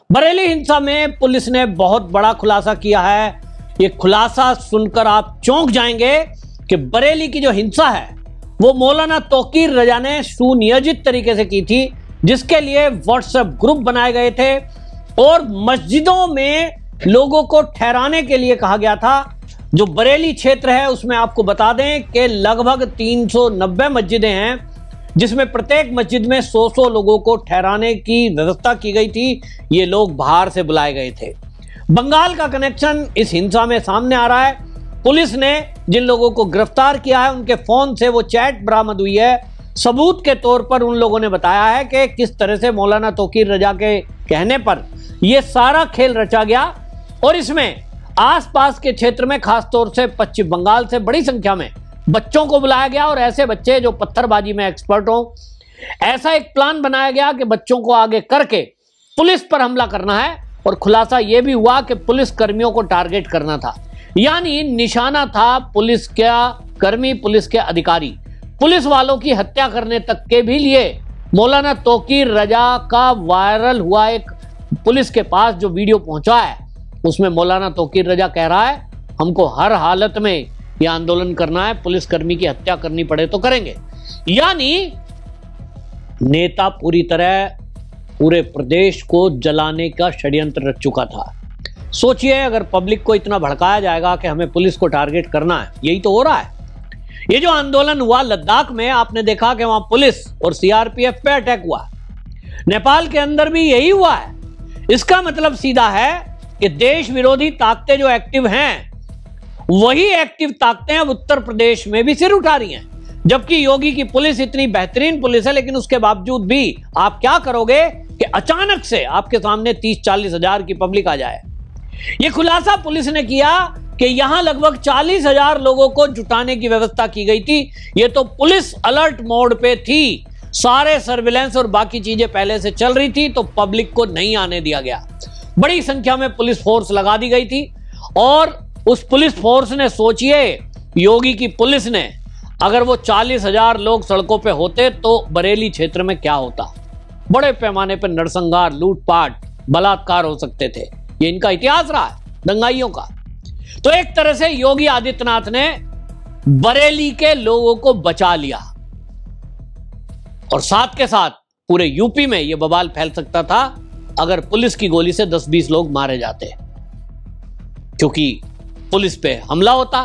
बरेली हिंसा में पुलिस ने बहुत बड़ा खुलासा किया है। ये खुलासा सुनकर आप चौंक जाएंगे कि बरेली की जो हिंसा है वो मौलाना तौकीर रजा ने सुनियोजित तरीके से की थी, जिसके लिए व्हाट्सएप ग्रुप बनाए गए थे और मस्जिदों में लोगों को ठहराने के लिए कहा गया था। जो बरेली क्षेत्र है उसमें आपको बता दें कि लगभग 390 मस्जिदें हैं, जिसमें प्रत्येक मस्जिद में 100 लोगों को ठहराने की व्यवस्था की गई थी। ये लोग बाहर से बुलाए गए थे। बंगाल का कनेक्शन इस हिंसा में सामने आ रहा है। पुलिस ने जिन लोगों को गिरफ्तार किया है उनके फोन से वो चैट बरामद हुई है। सबूत के तौर पर उन लोगों ने बताया है कि किस तरह से मौलाना तौकीर रजा के कहने पर यह सारा खेल रचा गया और इसमें आसपास के क्षेत्र में खासतौर से पश्चिम बंगाल से बड़ी संख्या में बच्चों को बुलाया गया और ऐसे बच्चे जो पत्थरबाजी में एक्सपर्ट हों। ऐसा एक प्लान बनाया गया कि बच्चों को आगे करके पुलिस पर हमला करना है और खुलासा यह भी हुआ कि पुलिस कर्मियों को टारगेट करना था, यानी निशाना था पुलिस का कर्मी, पुलिस के अधिकारी। पुलिस वालों की हत्या करने तक के भी लिए मौलाना तौकीर रजा का वायरल हुआ एक पुलिस के पास जो वीडियो पहुंचा है उसमें मौलाना तौकीर रजा कह रहा है हमको हर हालत में यह आंदोलन करना है, पुलिसकर्मी की हत्या करनी पड़े तो करेंगे। यानी नेता पूरी तरह पूरे प्रदेश को जलाने का षड्यंत्र रच चुका था। सोचिए अगर पब्लिक को इतना भड़काया जाएगा कि हमें पुलिस को टारगेट करना है, यही तो हो रहा है। ये जो आंदोलन हुआ लद्दाख में, आपने देखा कि वहां पुलिस और सीआरपीएफ पे अटैक हुआ। नेपाल के अंदर भी यही हुआ है। इसका मतलब सीधा है कि देश विरोधी ताकतें जो एक्टिव हैं वही एक्टिव ताकतें अब उत्तर प्रदेश में भी सिर उठा रही हैं। जबकि योगी की पुलिस इतनी बेहतरीन पुलिस है, लेकिन उसके बावजूद भी आप क्या करोगे कि अचानक से आपके सामने 30-40 हजार की पब्लिक आ जाए। यह खुलासा पुलिस ने किया कि यहां लगभग 40 हजार लोगों को जुटाने की व्यवस्था की गई थी। यह तो पुलिस अलर्ट मोड पे थी, सारे सर्विलेंस और बाकी चीजें पहले से चल रही थी, तो पब्लिक को नहीं आने दिया गया। बड़ी संख्या में पुलिस फोर्स लगा दी गई थी और उस पुलिस फोर्स ने, सोचिए योगी की पुलिस ने, अगर वो 40 हजार लोग सड़कों पे होते तो बरेली क्षेत्र में क्या होता। बड़े पैमाने पर नरसंहार, लूटपाट, बलात्कार हो सकते थे। ये इनका इतिहास रहा है दंगाइयों का। तो एक तरह से योगी आदित्यनाथ ने बरेली के लोगों को बचा लिया और साथ के साथ पूरे यूपी में यह बवाल फैल सकता था अगर पुलिस की गोली से 10-20 लोग मारे जाते, क्योंकि पुलिस पे हमला होता।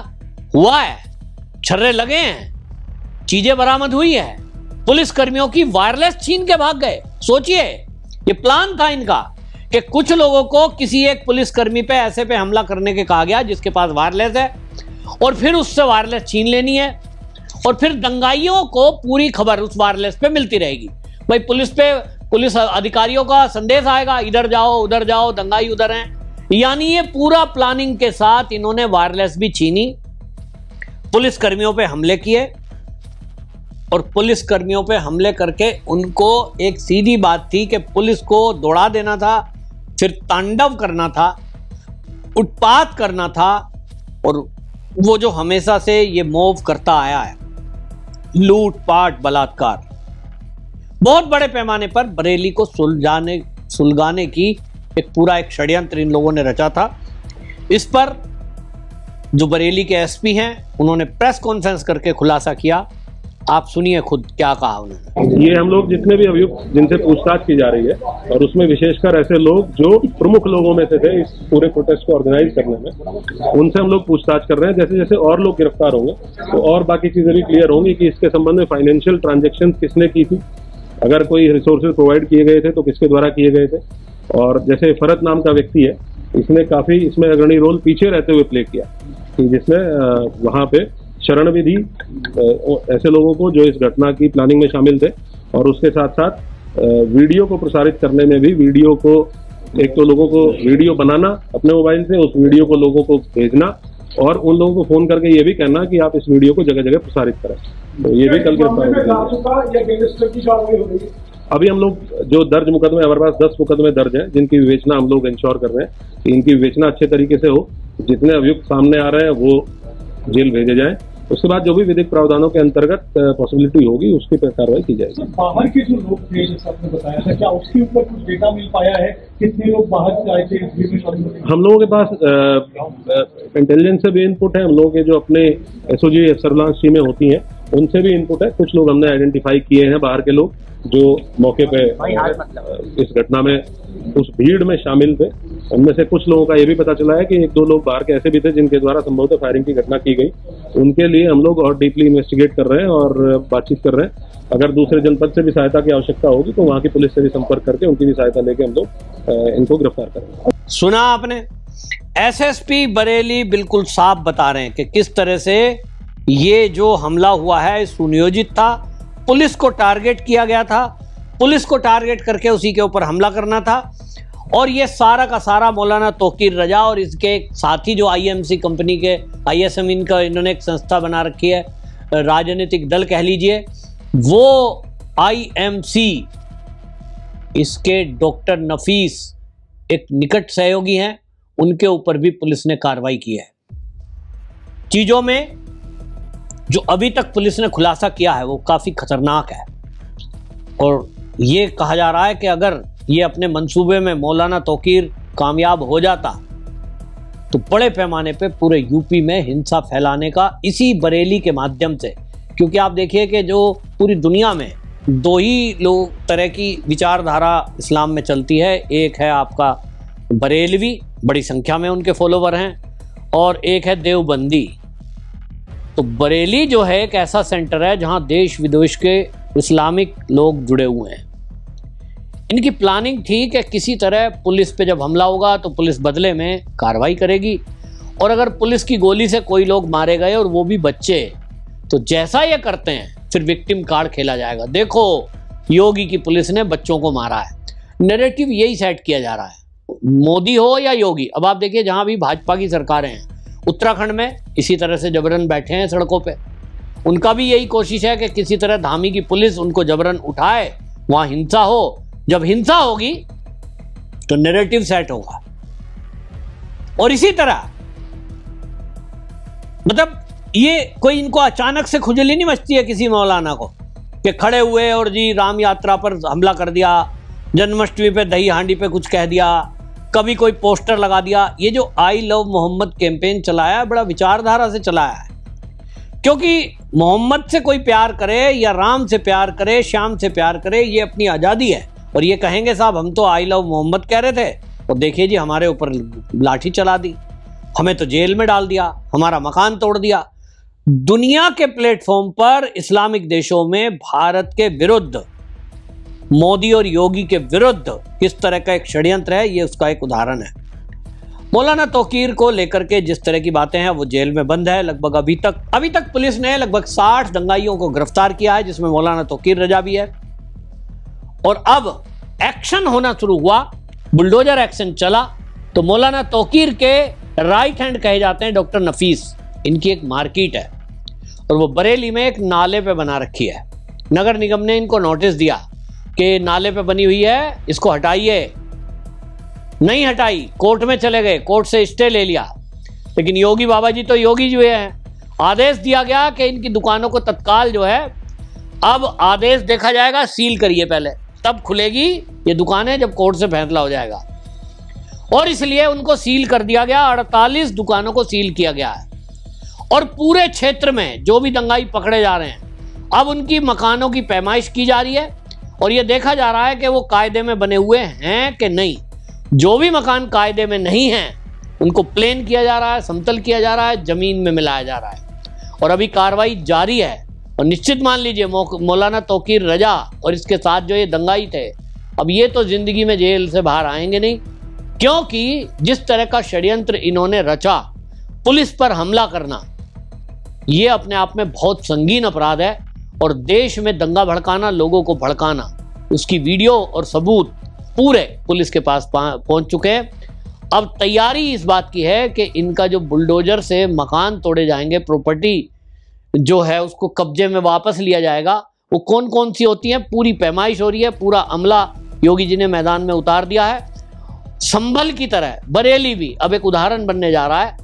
हुआ है, छर्रे लगे हैं, चीजें बरामद हुई है, पुलिस कर्मियों की वायरलेस छीन के भाग गए। सोचिए ये प्लान था इनका कि कुछ लोगों को किसी एक पुलिसकर्मी पे ऐसे पे हमला करने के कहा गया जिसके पास वायरलेस है और फिर उससे वायरलेस छीन लेनी है और फिर दंगाइयों को पूरी खबर उस वायरलेस पे मिलती रहेगी। भाई पुलिस अधिकारियों का संदेश आएगा, इधर जाओ उधर जाओ, दंगाई उधर हैं। यानी ये पूरा प्लानिंग के साथ इन्होंने वायरलेस भी छीनी, पुलिस कर्मियों पे हमले किए और पुलिस कर्मियों पे हमले करके उनको एक सीधी बात थी कि पुलिस को दौड़ा देना था, फिर तांडव करना था, उत्पात करना था। और वो जो हमेशा से ये मूव करता आया है, लूटपाट, बलात्कार, बहुत बड़े पैमाने पर बरेली को सुलगाने की एक षड्यंत्र इन लोगों ने रचा था। इस पर जो बरेली के एसपी हैं उन्होंने प्रेस कॉन्फ्रेंस करके खुलासा किया। आप सुनिए खुद क्या कहा उन्होंने। ये हम लोग जितने भी अभियुक्त जिनसे पूछताछ की जा रही है और उसमें विशेषकर ऐसे लोग जो प्रमुख लोगों में से थे इस पूरे प्रोटेस्ट को ऑर्गेनाइज करने में, उनसे हम लोग पूछताछ कर रहे हैं। जैसे जैसे और लोग गिरफ्तार होंगे तो और बाकी चीजें भी क्लियर होंगी कि इसके संबंध में फाइनेंशियल ट्रांजेक्शन किसने की थी, अगर कोई रिसोर्सेज प्रोवाइड किए गए थे तो किसके द्वारा किए गए थे। और जैसे फरत नाम का व्यक्ति है, इसने काफी इसमें अग्रणी रोल पीछे रहते हुए प्ले किया, जिसने वहां पे शरण भी दी ऐसे लोगों को जो इस घटना की प्लानिंग में शामिल थे। और उसके साथ साथ वीडियो को प्रसारित करने में भी, वीडियो को एक तो लोगों को वीडियो बनाना अपने मोबाइल से, उस वीडियो को लोगों को भेजना और उन लोगों को फोन करके ये भी कहना कि आप इस वीडियो को जगह जगह प्रसारित करें। तो ये भी कल गिरफ्तार हो। अभी हम लोग जो दर्ज मुकदमे, हमारे पास 10 मुकदमे दर्ज हैं जिनकी विवेचना हम लोग इंश्योर कर रहे हैं कि इनकी विवेचना अच्छे तरीके से हो। जितने अभियुक्त सामने आ रहे हैं वो जेल भेजे जाएं उसके बाद जो भी विधिक प्रावधानों के अंतर्गत पॉसिबिलिटी होगी उसकी पर कार्रवाई की जाएगी। बाहर के जो लोग थे जैसे आपने बताया था, क्या उसके ऊपर कुछ डेटा मिल पाया है, कितने लोग बाहर से आए थे? हम लोगों के पास इंटेलिजेंस से भी इनपुट है, हम लोगों के जो अपने एसओजी सर्विलांस टीमें होती हैं उनसे भी इनपुट है। कुछ लोग हमने आइडेंटिफाई किए हैं बाहर के लोग जो मौके पे इस घटना में उस भीड़ में शामिल थे। उनमें से कुछ लोगों का ये भी पता चला है कि 1-2 लोग बाहर के ऐसे भी थे जिनके द्वारा संभवतः फायरिंग की घटना की गई। उनके लिए हम लोग और डीपली इन्वेस्टिगेट कर रहे हैं और बातचीत कर रहे हैं। अगर दूसरे जनपद से भी सहायता की आवश्यकता होगी तो वहां की पुलिस से भी संपर्क करके उनकी भी सहायता लेके हम लोग इनको गिरफ्तार करेंगे। सुना आपने, एसएसपी बरेली बिल्कुल साफ बता रहे हैं कि किस तरह से ये जो हमला हुआ है सुनियोजित था, पुलिस को टारगेट किया गया था, पुलिस को टारगेट करके उसी के ऊपर हमला करना था। और ये सारा का सारा मौलाना तौकीर रजा और इसके साथी जो आईएमसी कंपनी के आईएसएम इनका इन्होंने एक संस्था बना रखी है, राजनीतिक दल कह लीजिए, वो आईएमसी इसके डॉक्टर नफीस एक निकट सहयोगी हैं, उनके ऊपर भी पुलिस ने कार्रवाई की है। चीजों में जो अभी तक पुलिस ने खुलासा किया है वो काफी खतरनाक है और ये कहा जा रहा है कि अगर ये अपने मंसूबे में मौलाना तौकीर कामयाब हो जाता तो बड़े पैमाने पे पूरे यूपी में हिंसा फैलाने का इसी बरेली के माध्यम से, क्योंकि आप देखिए कि जो पूरी दुनिया में 2 ही लोग तरह की विचारधारा इस्लाम में चलती है, एक है आपका बरेलवी, बड़ी संख्या में उनके फॉलोवर हैं, और एक है देवबंदी। तो बरेली जो है एक ऐसा सेंटर है जहां देश विदेश के इस्लामिक लोग जुड़े हुए हैं। इनकी प्लानिंग थी कि किसी तरह पुलिस पे जब हमला होगा तो पुलिस बदले में कार्रवाई करेगी, और अगर पुलिस की गोली से कोई लोग मारे गए और वो भी बच्चे, तो जैसा ये करते हैं फिर विक्टिम कार्ड खेला जाएगा। देखो योगी की पुलिस ने बच्चों को मारा है, नैरेटिव यही सेट किया जा रहा है, मोदी हो या योगी। अब आप देखिए जहां भी भाजपा की सरकारें हैं, उत्तराखंड में इसी तरह से जबरन बैठे हैं सड़कों पे, उनका भी यही कोशिश है कि किसी तरह धामी की पुलिस उनको जबरन उठाए, वहां हिंसा हो। जब हिंसा होगी तो नैरेटिव सेट होगा। और इसी तरह मतलब ये कोई इनको अचानक से खुजली नहीं मचती है किसी मौलाना को कि खड़े हुए और जी राम यात्रा पर हमला कर दिया, जन्माष्टमी पे दही हांडी पे कुछ कह दिया, कभी कोई पोस्टर लगा दिया। ये जो आई लव मोहम्मद कैंपेन चलाया बड़ा विचारधारा से चलाया है, क्योंकि मोहम्मद से कोई प्यार करे या राम से प्यार करे, श्याम से प्यार करे, ये अपनी आज़ादी है। और ये कहेंगे साहब हम तो आई लव मोहम्मद कह रहे थे और देखिए जी हमारे ऊपर लाठी चला दी, हमें तो जेल में डाल दिया, हमारा मकान तोड़ दिया। दुनिया के प्लेटफॉर्म पर इस्लामिक देशों में भारत के विरुद्ध, मोदी और योगी के विरुद्ध किस तरह का एक षड्यंत्र है, ये उसका एक उदाहरण है। मौलाना तौकीर को लेकर के जिस तरह की बातें हैं वो जेल में बंद है। लगभग अभी तक पुलिस ने लगभग 60 दंगाइयों को गिरफ्तार किया है, जिसमें मौलाना तौकीर रजा भी है। और अब एक्शन होना शुरू हुआ, बुलडोजर एक्शन चला, तो मौलाना तौकीर के राइट हैंड कहे जाते हैं डॉक्टर नफीस, इनकी एक मार्केट है और वो बरेली में एक नाले पे बना रखी है। नगर निगम ने इनको नोटिस दिया कि नाले पे बनी हुई है, इसको हटाइए, नहीं हटाई, कोर्ट में चले गए, कोर्ट से स्टे ले लिया। लेकिन योगी बाबा जी तो योगी जो है, आदेश दिया गया कि इनकी दुकानों को तत्काल जो है, अब आदेश देखा जाएगा, सील करिए पहले, तब खुलेगी ये दुकानें जब कोर्ट से फैसला हो जाएगा। और इसलिए उनको सील कर दिया गया, 48 दुकानों को सील किया गया है। और पूरे क्षेत्र में जो भी दंगाई पकड़े जा रहे हैं, अब उनकी मकानों की पैमाइश की जा रही है और ये देखा जा रहा है कि वो कायदे में बने हुए हैं कि नहीं। जो भी मकान कायदे में नहीं हैं उनको प्लेन किया जा रहा है, समतल किया जा रहा है, जमीन में मिलाया जा रहा है और अभी कार्रवाई जारी है। और निश्चित मान लीजिए मौलाना तौकीर रजा और इसके साथ जो ये दंगाई थे, अब ये तो जिंदगी में जेल से बाहर आएंगे नहीं, क्योंकि जिस तरह का षड्यंत्र इन्होंने रचा, पुलिस पर हमला करना, ये अपने आप में बहुत संगीन अपराध है। और देश में दंगा भड़काना, लोगों को भड़काना, उसकी वीडियो और सबूत पूरे पुलिस के पास पहुंच चुके हैं। अब तैयारी इस बात की है कि इनका जो बुलडोजर से मकान तोड़े जाएंगे, प्रॉपर्टी जो है उसको कब्जे में वापस लिया जाएगा, वो कौन कौन सी होती है, पूरी पैमाइश हो रही है, पूरा अमला योगी जी ने मैदान में उतार दिया है। संभल की तरह बरेली भी अब एक उदाहरण बनने जा रहा है।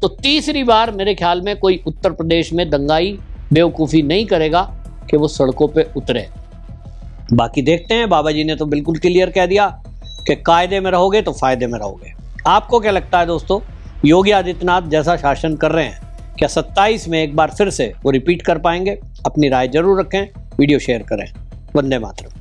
तो तीसरी बार मेरे ख्याल में कोई उत्तर प्रदेश में दंगाई बेवकूफ़ी नहीं करेगा कि वो सड़कों पे उतरे। बाकी देखते हैं। बाबा जी ने तो बिल्कुल क्लियर कह दिया कि कायदे में रहोगे तो फायदे में रहोगे। आपको क्या लगता है दोस्तों, योगी आदित्यनाथ जैसा शासन कर रहे हैं, क्या 27 में एक बार फिर से वो रिपीट कर पाएंगे? अपनी राय जरूर रखें, वीडियो शेयर करें। वंदे मातरम।